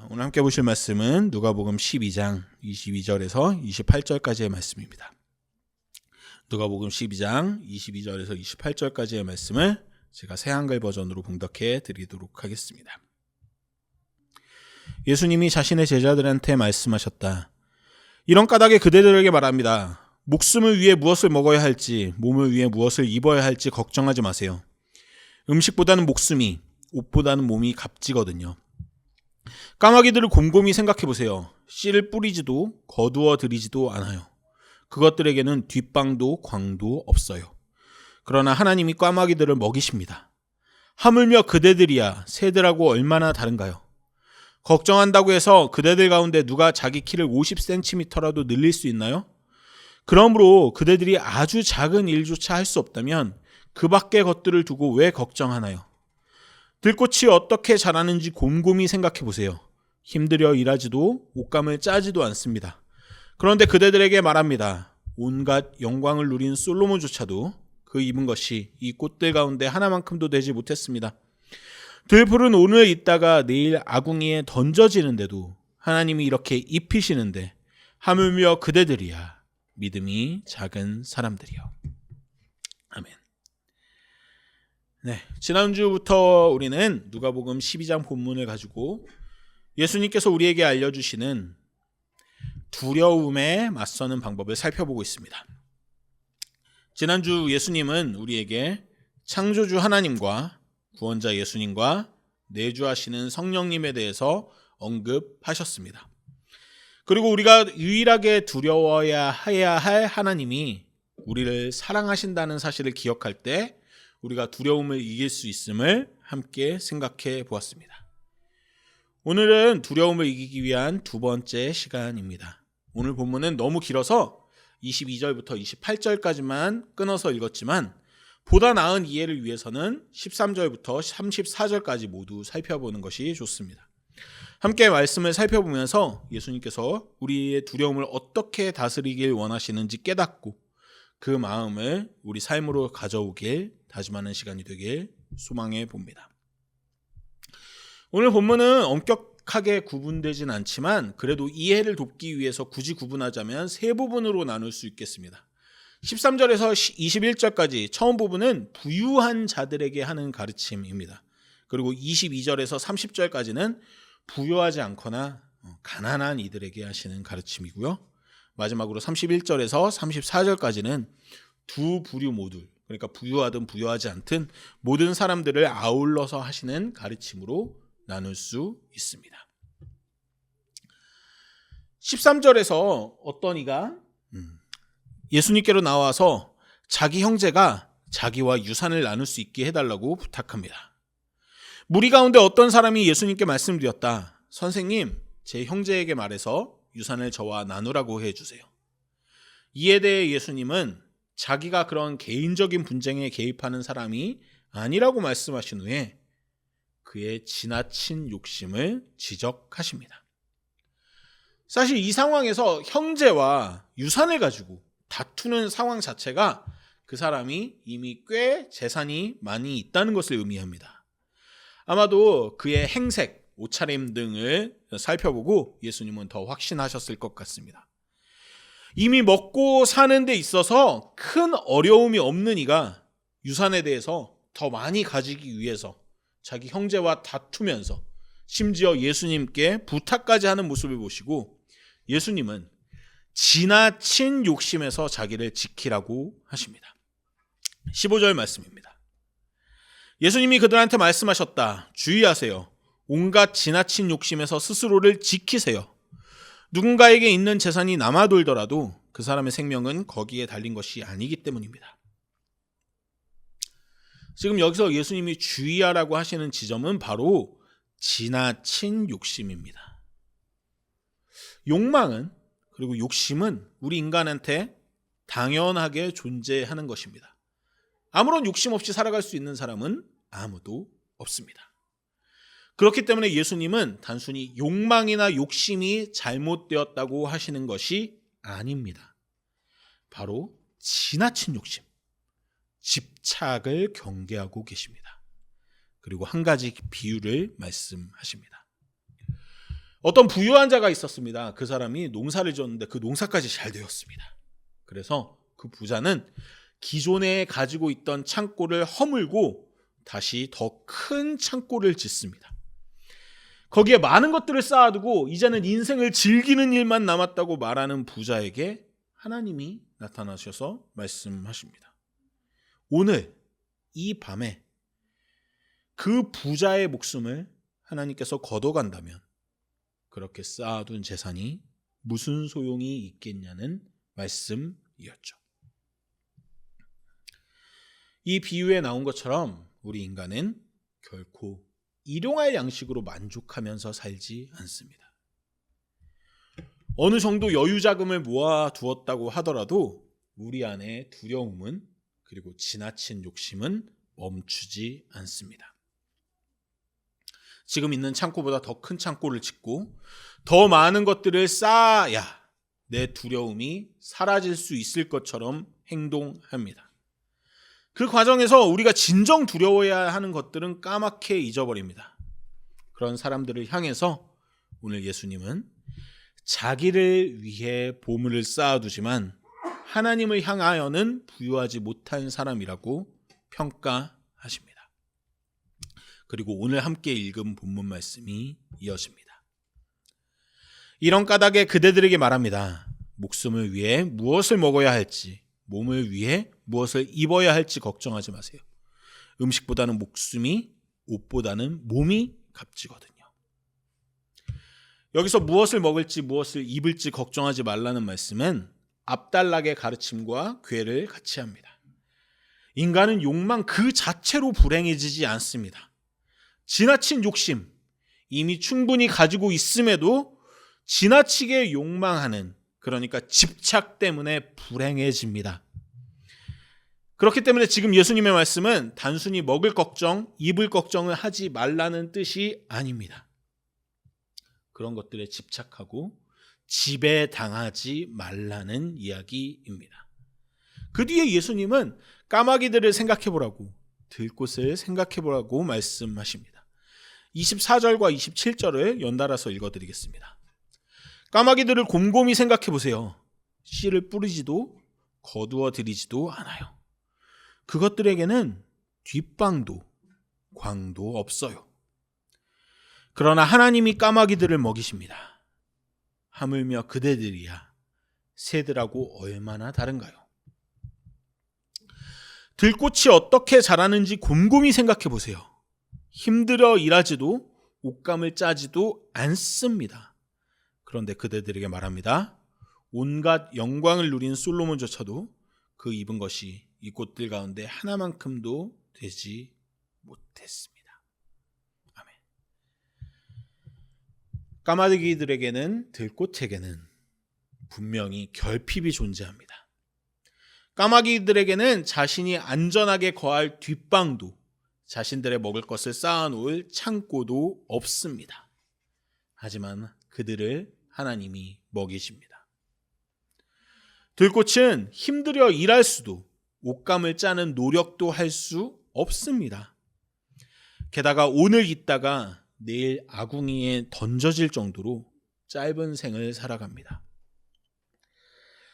오늘 함께 보실 말씀은 누가복음 12장 22절에서 28절까지의 말씀입니다. 누가복음 12장 22절에서 28절까지의 말씀을 제가 새한글 버전으로 봉독해 드리도록 하겠습니다. 예수님이 자신의 제자들한테 말씀하셨다. 이런 까닭에 그대들에게 말합니다. 목숨을 위해 무엇을 먹어야 할지, 몸을 위해 무엇을 입어야 할지 걱정하지 마세요. 음식보다는 목숨이, 옷보다는 몸이 값지거든요. 까마귀들을 곰곰이 생각해 보세요. 씨를 뿌리지도 거두어 들이지도 않아요. 그것들에게는 뒷방도 광도 없어요. 그러나 하나님이 까마귀들을 먹이십니다. 하물며 그대들이야 새들하고 얼마나 다른가요? 걱정한다고 해서 그대들 가운데 누가 자기 키를 50cm라도 늘릴 수 있나요? 그러므로 그대들이 아주 작은 일조차 할 수 없다면 그 밖의 것들을 두고 왜 걱정하나요? 들꽃이 어떻게 자라는지 곰곰이 생각해 보세요. 힘들여 일하지도 옷감을 짜지도 않습니다. 그런데 그대들에게 말합니다. 온갖 영광을 누린 솔로몬조차도 그 입은 것이 이 꽃들 가운데 하나만큼도 되지 못했습니다. 들풀은 오늘 있다가 내일 아궁이에 던져지는데도 하나님이 이렇게 입히시는데 하물며 그대들이야 믿음이 작은 사람들이요. 아멘. 네, 지난주부터 우리는 누가복음 12장 본문을 가지고 예수님께서 우리에게 알려주시는 두려움에 맞서는 방법을 살펴보고 있습니다. 지난주 예수님은 우리에게 창조주 하나님과 구원자 예수님과 내주하시는 성령님에 대해서 언급하셨습니다. 그리고 우리가 유일하게 두려워야 해야 할 하나님이 우리를 사랑하신다는 사실을 기억할 때 우리가 두려움을 이길 수 있음을 함께 생각해 보았습니다. 오늘은 두려움을 이기기 위한 두 번째 시간입니다. 오늘 본문은 너무 길어서 22절부터 28절까지만 끊어서 읽었지만 보다 나은 이해를 위해서는 13절부터 34절까지 모두 살펴보는 것이 좋습니다. 함께 말씀을 살펴보면서 예수님께서 우리의 두려움을 어떻게 다스리길 원하시는지 깨닫고 그 마음을 우리 삶으로 가져오길 다짐하는 시간이 되길 소망해 봅니다. 오늘 본문은 엄격하게 구분되진 않지만 그래도 이해를 돕기 위해서 굳이 구분하자면 세 부분으로 나눌 수 있겠습니다. 13절에서 21절까지 처음 부분은 부유한 자들에게 하는 가르침입니다. 그리고 22절에서 30절까지는 부유하지 않거나 가난한 이들에게 하시는 가르침이고요. 마지막으로 31절에서 34절까지는 두 부류 모두, 그러니까 부유하든 부유하지 않든 모든 사람들을 아울러서 하시는 가르침으로 나눌 수 있습니다. 13절에서 어떤 이가 예수님께로 나와서 자기 형제가 자기와 유산을 나눌 수 있게 해달라고 부탁합니다. 무리 가운데 어떤 사람이 예수님께 말씀드렸다. 선생님, 제 형제에게 말해서 유산을 저와 나누라고 해주세요. 이에 대해 예수님은 자기가 그런 개인적인 분쟁에 개입하는 사람이 아니라고 말씀하신 후에 그의 지나친 욕심을 지적하십니다. 사실 이 상황에서 형제와 유산을 가지고 다투는 상황 자체가 그 사람이 이미 꽤 재산이 많이 있다는 것을 의미합니다. 아마도 그의 행색, 옷차림 등을 살펴보고 예수님은 더 확신하셨을 것 같습니다. 이미 먹고 사는 데 있어서 큰 어려움이 없는 이가 유산에 대해서 더 많이 가지기 위해서 자기 형제와 다투면서 심지어 예수님께 부탁까지 하는 모습을 보시고 예수님은 지나친 욕심에서 자기를 지키라고 하십니다. 15절 말씀입니다. 예수님이 그들한테 말씀하셨다. 주의하세요. 온갖 지나친 욕심에서 스스로를 지키세요. 누군가에게 있는 재산이 남아돌더라도 그 사람의 생명은 거기에 달린 것이 아니기 때문입니다. 지금 여기서 예수님이 주의하라고 하시는 지점은 바로 지나친 욕심입니다. 욕망은 그리고 욕심은 우리 인간한테 당연하게 존재하는 것입니다. 아무런 욕심 없이 살아갈 수 있는 사람은 아무도 없습니다. 그렇기 때문에 예수님은 단순히 욕망이나 욕심이 잘못되었다고 하시는 것이 아닙니다. 바로 지나친 욕심, 집착을 경계하고 계십니다. 그리고 한 가지 비유를 말씀하십니다. 어떤 부유한 자가 있었습니다. 그 사람이 농사를 지었는데 그 농사까지 잘 되었습니다. 그래서 그 부자는 기존에 가지고 있던 창고를 허물고 다시 더 큰 창고를 짓습니다. 거기에 많은 것들을 쌓아두고 이제는 인생을 즐기는 일만 남았다고 말하는 부자에게 하나님이 나타나셔서 말씀하십니다. 오늘 이 밤에 그 부자의 목숨을 하나님께서 걷어간다면 그렇게 쌓아둔 재산이 무슨 소용이 있겠냐는 말씀이었죠. 이 비유에 나온 것처럼 우리 인간은 결코 일용할 양식으로 만족하면서 살지 않습니다. 어느 정도 여유 자금을 모아두었다고 하더라도 우리 안에 두려움은 그리고 지나친 욕심은 멈추지 않습니다. 지금 있는 창고보다 더 큰 창고를 짓고 더 많은 것들을 쌓아야 내 두려움이 사라질 수 있을 것처럼 행동합니다. 그 과정에서 우리가 진정 두려워해야 하는 것들은 까맣게 잊어버립니다. 그런 사람들을 향해서 오늘 예수님은 자기를 위해 보물을 쌓아두지만 하나님을 향하여는 부유하지 못한 사람이라고 평가하십니다. 그리고 오늘 함께 읽은 본문 말씀이 이어집니다. 이런 까닭에 그대들에게 말합니다. 목숨을 위해 무엇을 먹어야 할지, 몸을 위해 무엇을 입어야 할지 걱정하지 마세요. 음식보다는 목숨이, 옷보다는 몸이 값지거든요. 여기서 무엇을 먹을지 무엇을 입을지 걱정하지 말라는 말씀은 앞달락의 가르침과 괴를 같이 합니다. 인간은 욕망 그 자체로 불행해지지 않습니다. 지나친 욕심, 이미 충분히 가지고 있음에도 지나치게 욕망하는, 그러니까 집착 때문에 불행해집니다. 그렇기 때문에 지금 예수님의 말씀은 단순히 먹을 걱정, 입을 걱정을 하지 말라는 뜻이 아닙니다. 그런 것들에 집착하고 지배당하지 말라는 이야기입니다. 그 뒤에 예수님은 까마귀들을 생각해보라고, 들꽃을 생각해보라고 말씀하십니다. 24절과 27절을 연달아서 읽어드리겠습니다. 까마귀들을 곰곰이 생각해보세요. 씨를 뿌리지도 거두어 들이지도 않아요. 그것들에게는 뒷방도 광도 없어요. 그러나 하나님이 까마귀들을 먹이십니다. 하물며 그대들이야 새들하고 얼마나 다른가요? 들꽃이 어떻게 자라는지 곰곰이 생각해 보세요. 힘들어 일하지도 옷감을 짜지도 않습니다. 그런데 그대들에게 말합니다. 온갖 영광을 누린 솔로몬조차도 그 입은 것이 이 꽃들 가운데 하나만큼도 되지 못했습니다. 아멘. 까마귀들에게는, 들꽃에게는 분명히 결핍이 존재합니다. 까마귀들에게는 자신이 안전하게 거할 뒷방도, 자신들의 먹을 것을 쌓아놓을 창고도 없습니다. 하지만 그들을 하나님이 먹이십니다. 들꽃은 힘들어 일할 수도, 옷감을 짜는 노력도 할 수 없습니다. 게다가 오늘 있다가 내일 아궁이에 던져질 정도로 짧은 생을 살아갑니다.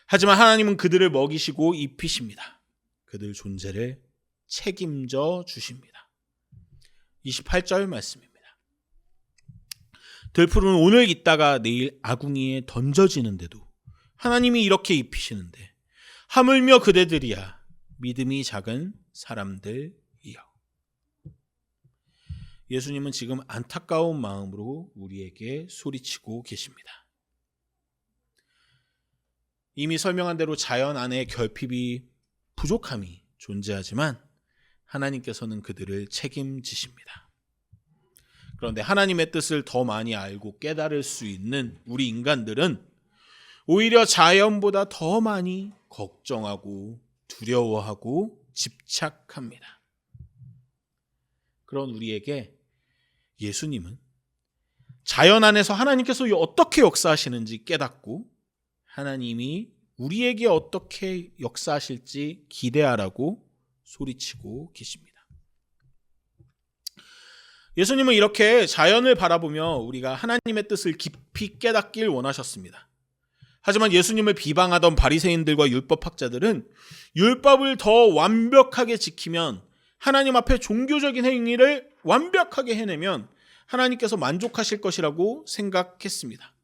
하지만 하나님은 그들을 먹이시고 입히십니다. 그들 존재를 책임져 주십니다. 28절 말씀입니다. 들풀은 오늘 있다가 내일 아궁이에 던져지는데도 하나님이 이렇게 입히시는데 하물며 그대들이야 믿음이 작은 사람들이여. 예수님은 지금 안타까운 마음으로 우리에게 소리치고 계십니다. 이미 설명한 대로 자연 안에 결핍이, 부족함이 존재하지만 하나님께서는 그들을 책임지십니다. 그런데 하나님의 뜻을 더 많이 알고 깨달을 수 있는 우리 인간들은 오히려 자연보다 더 많이 걱정하고 두려워하고 집착합니다. 그런 우리에게 예수님은 자연 안에서 하나님께서 어떻게 역사하시는지 깨닫고 하나님이 우리에게 어떻게 역사하실지 기대하라고 소리치고 계십니다. 예수님은 이렇게 자연을 바라보며 우리가 하나님의 뜻을 깊이 깨닫길 원하셨습니다. 하지만 예수님을 비방하던 바리새인들과 율법학자들은 율법을 더 완벽하게 지키면, 하나님 앞에 종교적인 행위를 완벽하게 해내면 하나님께서 만족하실 것이라고 생각했습니다.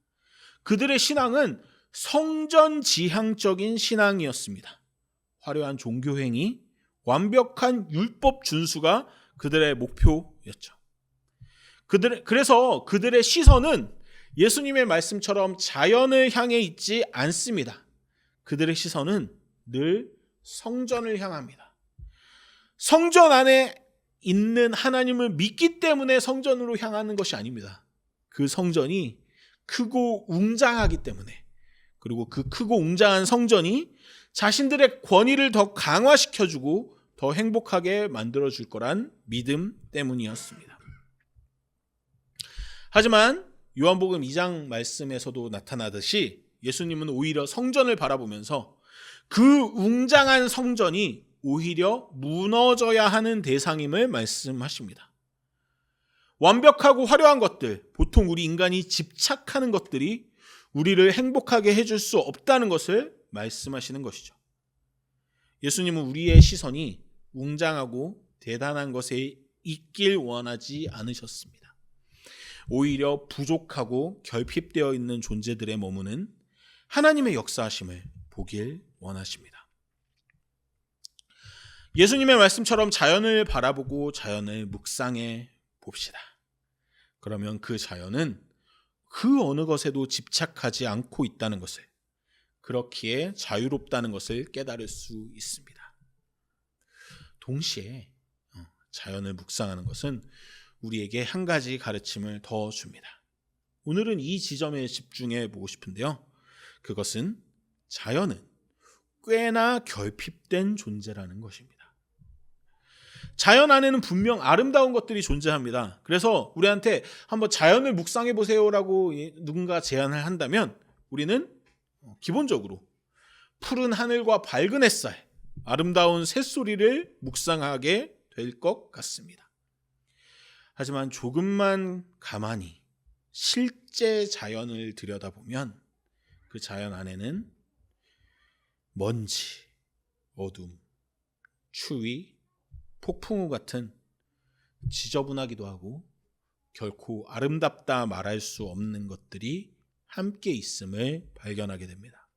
그들의 신앙은 성전지향적인 신앙이었습니다. 화려한 종교행위, 완벽한 율법 준수가 그들의 목표였죠. 그래서 그들의 시선은 예수님의 말씀처럼 자연을 향해 있지 않습니다. 그들의 시선은 늘 성전을 향합니다. 성전 안에 있는 하나님을 믿기 때문에 성전으로 향하는 것이 아닙니다. 그 성전이 크고 웅장하기 때문에, 그리고 그 크고 웅장한 성전이 자신들의 권위를 더 강화시켜주고 더 행복하게 만들어줄 거란 믿음 때문이었습니다. 하지만 요한복음 2장 말씀에서도 나타나듯이 예수님은 오히려 성전을 바라보면서 그 웅장한 성전이 오히려 무너져야 하는 대상임을 말씀하십니다. 완벽하고 화려한 것들, 보통 우리 인간이 집착하는 것들이 우리를 행복하게 해줄 수 없다는 것을 말씀하시는 것이죠. 예수님은 우리의 시선이 웅장하고 대단한 것에 있길 원하지 않으셨습니다. 오히려 부족하고 결핍되어 있는 존재들의 머무는 하나님의 역사하심을 보길 원하십니다. 예수님의 말씀처럼 자연을 바라보고 자연을 묵상해 봅시다. 그러면 그 자연은 그 어느 것에도 집착하지 않고 있다는 것을, 그렇기에 자유롭다는 것을 깨달을 수 있습니다. 동시에 자연을 묵상하는 것은 우리에게 한 가지 가르침을 더 줍니다. 오늘은 이 지점에 집중해 보고 싶은데요. 그것은 자연은 꽤나 결핍된 존재라는 것입니다. 자연 안에는 분명 아름다운 것들이 존재합니다. 그래서 우리한테 한번 자연을 묵상해 보세요라고 누군가 제안을 한다면 우리는 기본적으로 푸른 하늘과 밝은 햇살, 아름다운 새소리를 묵상하게 될 것 같습니다. 하지만 조금만 가만히 실제 자연을 들여다보면 그 자연 안에는 먼지, 어둠, 추위, 폭풍우 같은 지저분하기도 하고 결코 아름답다 말할 수 없는 것들이 함께 있음을 발견하게 됩니다.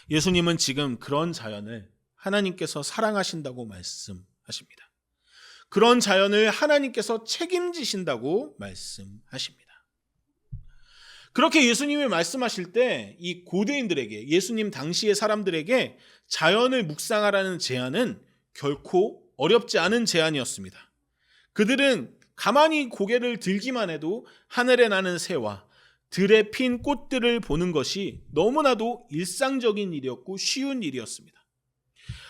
예수님은 지금 그런 자연을 하나님께서 사랑하신다고 말씀하십니다. 그런 자연을 하나님께서 책임지신다고 말씀하십니다. 그렇게 예수님이 말씀하실 때 이 고대인들에게, 예수님 당시의 사람들에게 자연을 묵상하라는 제안은 결코 어렵지 않은 제안이었습니다. 그들은 가만히 고개를 들기만 해도 하늘에 나는 새와 들에 핀 꽃들을 보는 것이 너무나도 일상적인 일이었고 쉬운 일이었습니다.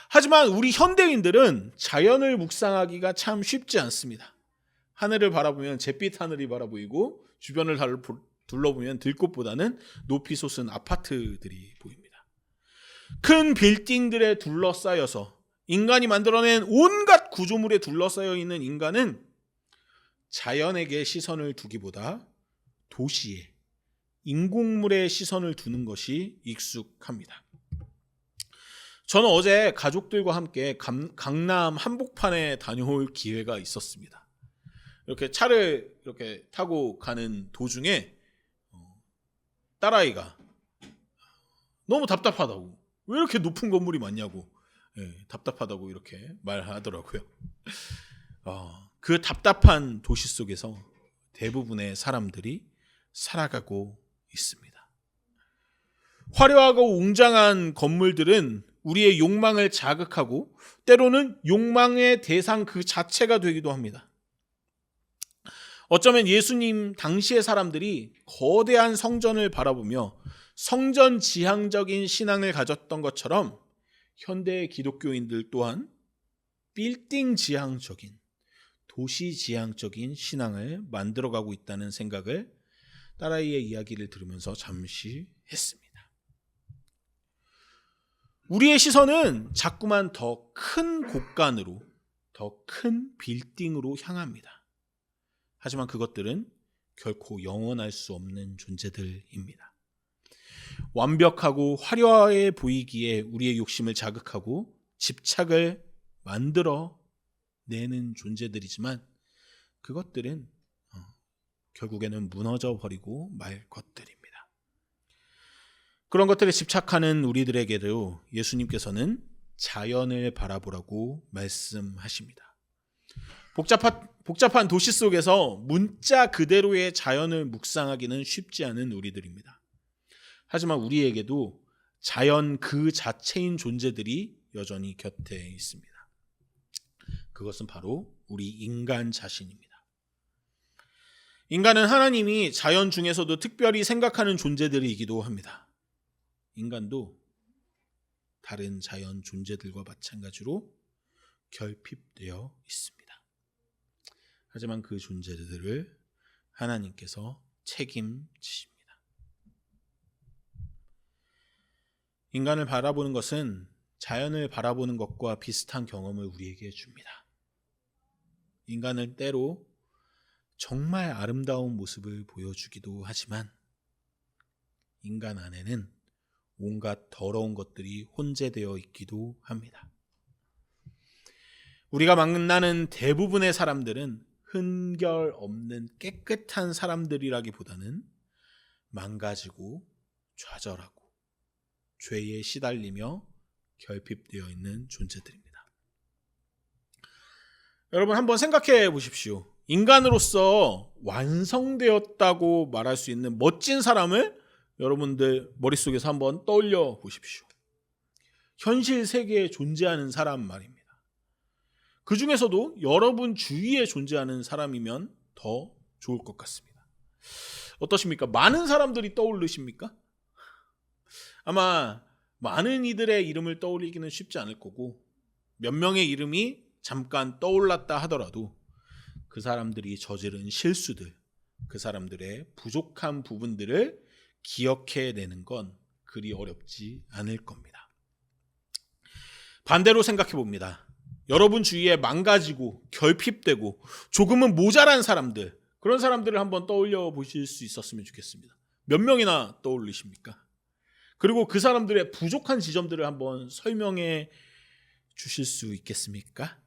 하지만 우리 현대인들은 자연을 묵상하기가 참 쉽지 않습니다. 하늘을 바라보면 잿빛 하늘이 바라보이고 주변을 둘러보면 들꽃보다는 높이 솟은 아파트들이 보입니다. 큰 빌딩들에 둘러싸여서 인간이 만들어낸 온갖 구조물에 둘러싸여 있는 인간은 자연에게 시선을 두기보다 도시에, 인공물에 시선을 두는 것이 익숙합니다. 저는 어제 가족들과 함께 강남 한복판에 다녀올 기회가 있었습니다. 이렇게 차를 이렇게 타고 가는 도중에 딸아이가 너무 답답하다고, 왜 이렇게 높은 건물이 많냐고, 답답하다고 이렇게 말하더라고요. 그 답답한 도시 속에서 대부분의 사람들이 살아가고 있습니다. 화려하고 웅장한 건물들은 우리의 욕망을 자극하고 때로는 욕망의 대상 그 자체가 되기도 합니다. 어쩌면 예수님 당시의 사람들이 거대한 성전을 바라보며 성전 지향적인 신앙을 가졌던 것처럼 현대의 기독교인들 또한 빌딩 지향적인, 도시 지향적인 신앙을 만들어가고 있다는 생각을 딸아이의 이야기를 들으면서 잠시 했습니다. 우리의 시선은 자꾸만 더 큰 곳간으로, 더 큰 빌딩으로 향합니다. 하지만 그것들은 결코 영원할 수 없는 존재들입니다. 완벽하고 화려해 보이기에 우리의 욕심을 자극하고 집착을 만들어 내는 존재들이지만 그것들은 결국에는 무너져 버리고 말 것들입니다. 그런 것들에 집착하는 우리들에게도 예수님께서는 자연을 바라보라고 말씀하십니다. 복잡한 도시 속에서 문자 그대로의 자연을 묵상하기는 쉽지 않은 우리들입니다. 하지만 우리에게도 자연 그 자체인 존재들이 여전히 곁에 있습니다. 그것은 바로 우리 인간 자신입니다. 인간은 하나님이 자연 중에서도 특별히 생각하는 존재들이기도 합니다. 인간도 다른 자연 존재들과 마찬가지로 결핍되어 있습니다. 하지만 그 존재들을 하나님께서 책임지십니다. 인간을 바라보는 것은 자연을 바라보는 것과 비슷한 경험을 우리에게 줍니다. 인간을 때로 정말 아름다운 모습을 보여주기도 하지만 인간 안에는 온갖 더러운 것들이 혼재되어 있기도 합니다. 우리가 만나는 대부분의 사람들은 흔결 없는 깨끗한 사람들이라기보다는 망가지고 좌절하고 죄에 시달리며 결핍되어 있는 존재들입니다. 여러분 한번 생각해 보십시오. 인간으로서 완성되었다고 말할 수 있는 멋진 사람을 여러분들 머릿속에서 한번 떠올려 보십시오. 현실 세계에 존재하는 사람 말입니다. 그 중에서도 여러분 주위에 존재하는 사람이면 더 좋을 것 같습니다. 어떠십니까? 많은 사람들이 떠오르십니까? 아마 많은 이들의 이름을 떠올리기는 쉽지 않을 거고 몇 명의 이름이 잠깐 떠올랐다 하더라도 그 사람들이 저지른 실수들, 그 사람들의 부족한 부분들을 기억해내는 건 그리 어렵지 않을 겁니다. 반대로 생각해 봅니다. 여러분 주위에 망가지고 결핍되고 조금은 모자란 사람들, 그런 사람들을 한번 떠올려 보실 수 있었으면 좋겠습니다. 몇 명이나 떠올리십니까? 그리고 그 사람들의 부족한 지점들을 한번 설명해 주실 수 있겠습니까?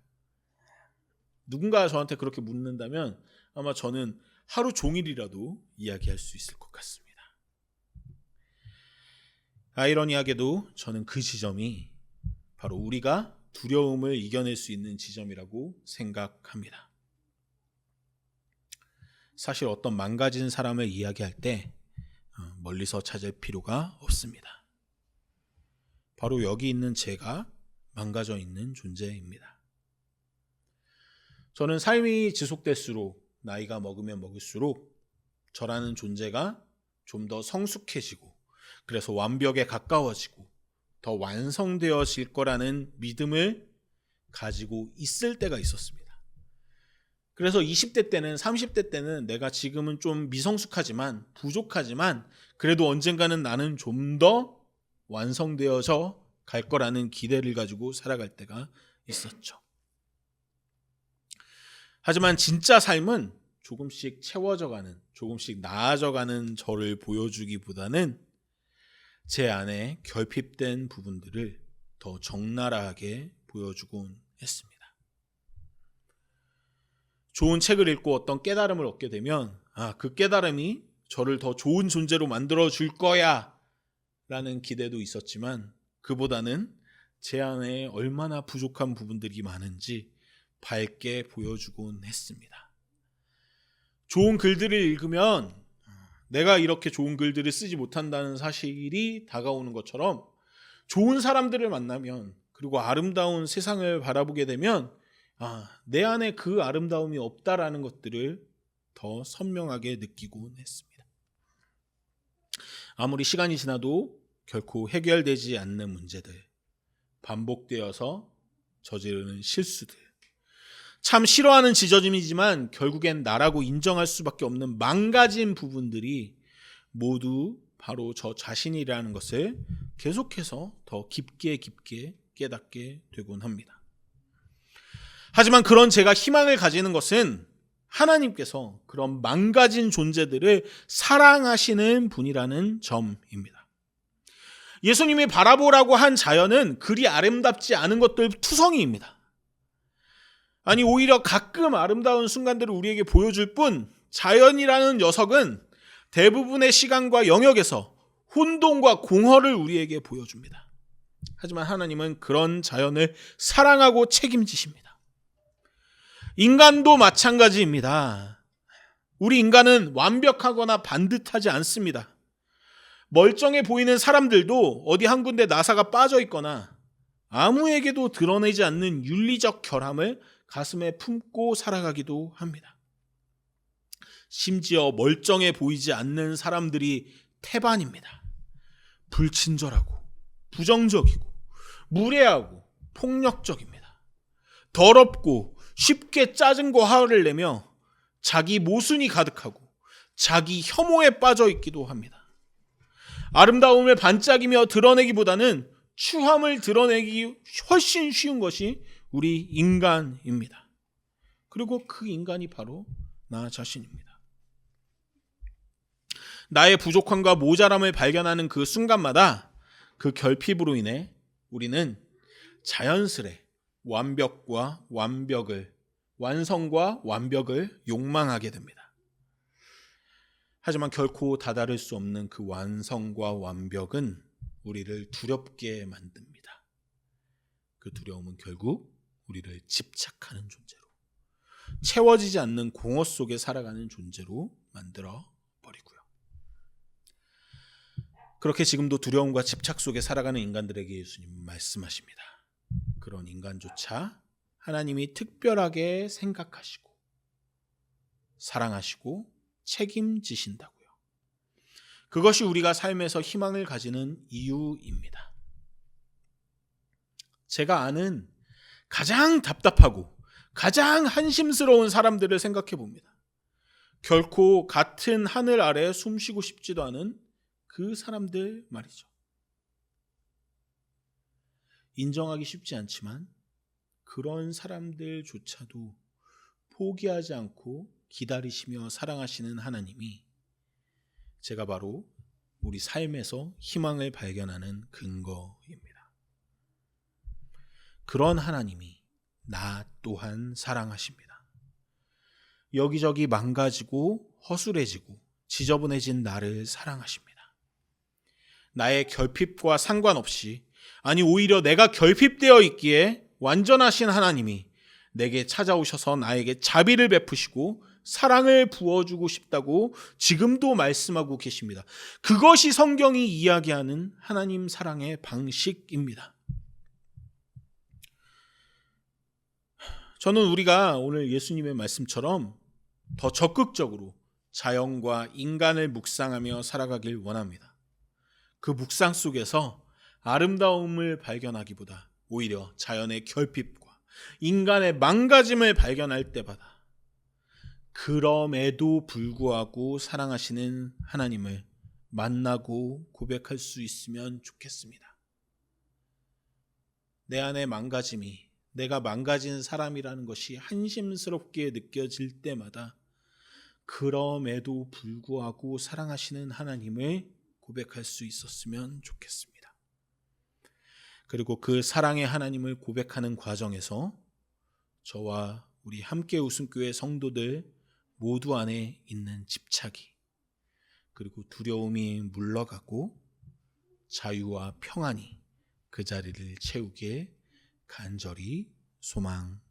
누군가 저한테 그렇게 묻는다면 아마 저는 하루 종일이라도 이야기할 수 있을 것 같습니다. 아이러니하게도 저는 그 지점이 바로 우리가 두려움을 이겨낼 수 있는 지점이라고 생각합니다. 사실 어떤 망가진 사람을 이야기할 때 멀리서 찾을 필요가 없습니다. 바로 여기 있는 제가 망가져 있는 존재입니다. 저는 삶이 지속될수록 나이가 먹으면 먹을수록 저라는 존재가 좀 더 성숙해지고 그래서 완벽에 가까워지고 더 완성되어질 거라는 믿음을 가지고 있을 때가 있었습니다. 그래서 20대 때는 30대 때는 내가 지금은 좀 미성숙하지만 부족하지만 그래도 언젠가는 나는 좀 더 완성되어져 갈 거라는 기대를 가지고 살아갈 때가 있었죠. 하지만 진짜 삶은 조금씩 채워져가는, 조금씩 나아져가는 저를 보여주기보다는 제 안에 결핍된 부분들을 더 적나라하게 보여주곤 했습니다. 좋은 책을 읽고 어떤 깨달음을 얻게 되면 그 깨달음이 저를 더 좋은 존재로 만들어 줄 거야 라는 기대도 있었지만 그보다는 제 안에 얼마나 부족한 부분들이 많은지 밝게 보여주곤 했습니다. 좋은 글들을 읽으면 내가 이렇게 좋은 글들을 쓰지 못한다는 사실이 다가오는 것처럼 좋은 사람들을 만나면 그리고 아름다운 세상을 바라보게 되면 내 안에 그 아름다움이 없다라는 것들을 더 선명하게 느끼곤 했습니다. 아무리 시간이 지나도 결코 해결되지 않는 문제들, 반복되어서 저지르는 실수들, 참 싫어하는 지점이지만 결국엔 나라고 인정할 수밖에 없는 망가진 부분들이 모두 바로 저 자신이라는 것을 계속해서 더 깊게 깨닫게 되곤 합니다. 하지만 그런 제가 희망을 가지는 것은 하나님께서 그런 망가진 존재들을 사랑하시는 분이라는 점입니다. 예수님이 바라보라고 한 자연은 그리 아름답지 않은 것들 투성이입니다. 아니, 오히려 가끔 아름다운 순간들을 우리에게 보여줄 뿐 자연이라는 녀석은 대부분의 시간과 영역에서 혼돈과 공허를 우리에게 보여줍니다. 하지만 하나님은 그런 자연을 사랑하고 책임지십니다. 인간도 마찬가지입니다. 우리 인간은 완벽하거나 반듯하지 않습니다. 멀쩡해 보이는 사람들도 어디 한 군데 나사가 빠져 있거나 아무에게도 드러내지 않는 윤리적 결함을 가슴에 품고 살아가기도 합니다. 심지어 멀쩡해 보이지 않는 사람들이 태반입니다. 불친절하고 부정적이고 무례하고 폭력적입니다. 더럽고 쉽게 짜증 과 화를 내며 자기 모순이 가득하고 자기 혐오에 빠져 있기도 합니다. 아름다움을 반짝이며 드러내기보다는 추함을 드러내기 훨씬 쉬운 것이 우리 인간입니다. 그리고 그 인간이 바로 나 자신입니다. 나의 부족함과 모자람을 발견하는 그 순간마다 그 결핍으로 인해 우리는 자연스레 완성과 완벽을 욕망하게 됩니다. 하지만 결코 다다를 수 없는 그 완성과 완벽은 우리를 두렵게 만듭니다. 그 두려움은 결국 우리를 집착하는 존재로, 채워지지 않는 공허 속에 살아가는 존재로 만들어 버리고요. 그렇게 지금도 두려움과 집착 속에 살아가는 인간들에게 예수님은 말씀하십니다. 그런 인간조차 하나님이 특별하게 생각하시고 사랑하시고 책임지신다고요. 그것이 우리가 삶에서 희망을 가지는 이유입니다. 제가 아는 가장 답답하고 가장 한심스러운 사람들을 생각해 봅니다. 결코 같은 하늘 아래 숨쉬고 싶지도 않은 그 사람들 말이죠. 인정하기 쉽지 않지만 그런 사람들조차도 포기하지 않고 기다리시며 사랑하시는 하나님이 제가 바로 우리 삶에서 희망을 발견하는 근거입니다. 그런 하나님이 나 또한 사랑하십니다. 여기저기 망가지고 허술해지고 지저분해진 나를 사랑하십니다. 나의 결핍과 상관없이, 아니 오히려 내가 결핍되어 있기에 완전하신 하나님이 내게 찾아오셔서 나에게 자비를 베푸시고 사랑을 부어주고 싶다고 지금도 말씀하고 계십니다. 그것이 성경이 이야기하는 하나님 사랑의 방식입니다. 저는 우리가 오늘 예수님의 말씀처럼 더 적극적으로 자연과 인간을 묵상하며 살아가길 원합니다. 그 묵상 속에서 아름다움을 발견하기보다 오히려 자연의 결핍과 인간의 망가짐을 발견할 때마다 그럼에도 불구하고 사랑하시는 하나님을 만나고 고백할 수 있으면 좋겠습니다. 내 안의 망가짐이 내가 망가진 사람이라는 것이 한심스럽게 느껴질 때마다 그럼에도 불구하고 사랑하시는 하나님을 고백할 수 있었으면 좋겠습니다. 그리고 그 사랑의 하나님을 고백하는 과정에서 저와 우리 함께 웃음교회 성도들 모두 안에 있는 집착이 그리고 두려움이 물러가고 자유와 평안이 그 자리를 채우길 간절히 소망합니다.